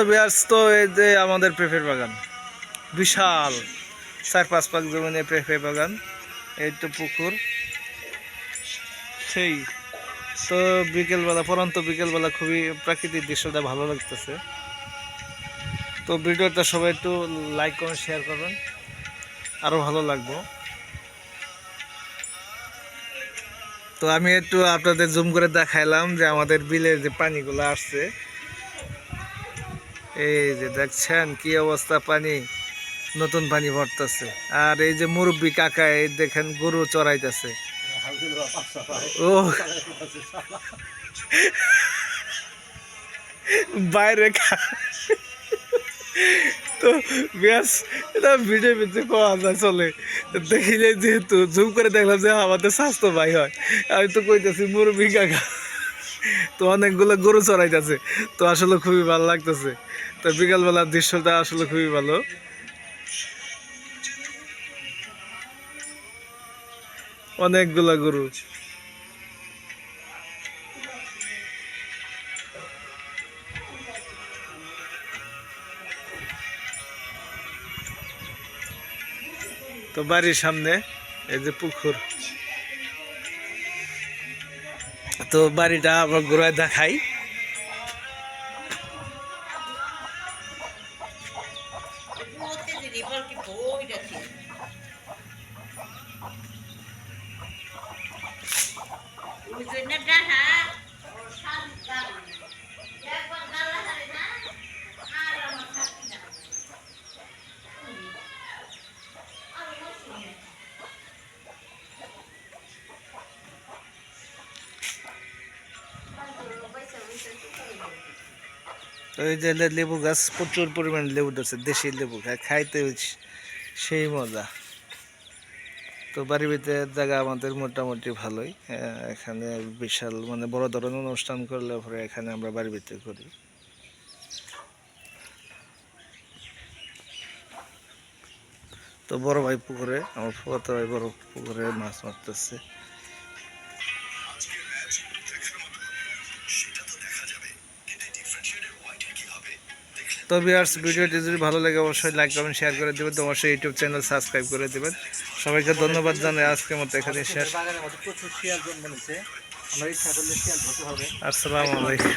বিয়ার্স তো এই যে আমাদের পেঁপের বাগান বিশাল 4-5 পাক জমিনে পেঁপে বাগান, এই তো পুকুর সেই। তো বিকেলবেলা পরন্ত বিকেলবেলা খুবই প্রাকৃতিক দৃশ্যটা ভালো লাগতেছে। তো ভিডিওটা সবাই একটু লাইক কমেন্ট শেয়ার করবেন, আরও ভালো লাগবো। তো আমি একটু আপনাদের জুম করে দেখাইলাম যে আমাদের বিলের যে পানিগুলো আসছে, এই যে দেখছেন কি অবস্থা, পানি নতুন পানি ভরতেছে। আর এই যে মুরব্বী কাকা এই দেখেন গরু চড়াইতেছে। ও বাইরে তো ব্যাস, এটা ভিডিও ভিডিও পাওয়া যায় চলে, দেখিলে যেহেতু জুম করে দেখলাম যে আমাদের স্বাস্থ্য ভাই হয়, আমি তো কইতেছি মুরব্বী কাকা। তো অনেকগুলো গরু চড়াইতেছে, তো আসলে খুবই ভালো লাগতেছে। তো বিকালবেলার দৃশ্যটা আসলে খুবই ভালো। অনেকগুলা গরু। তো বাড়ির সামনে এই যে পুকুর, তো বাড়িটা আবার ঘুরায় দেখাই। তো এই যে লেবু গাছ, প্রচুর পরিমাণে লেবু ধরছে, দেশি লেবু খাইতে সেই মজা। তো বাড়ির ভিতরে জায়গা আমাদের মোটামুটি ভালোই, এখানে বিশাল মানে বড় ধরনের অনুষ্ঠান করলে পরে এখানে আমরা বাড়ির ভিতরে করি। তো বড় ভাই পুকুরে, আমার ফুফাতো ভাই বড় পুকুরে মাছ মারতেছে। তো ভিউয়ার্স, ভিডিওটি যদি ভালো লাগে অবশ্যই লাইক কমেন্ট শেয়ার করে দেবেন, তো অবশ্যই ইউটিউব চ্যানেল সাবস্ক্রাইব করে দেবেন। সবাইকে ধন্যবাদ জানাই, আজকের মতো এখানে শেষ। আসসালামু আলাইকুম।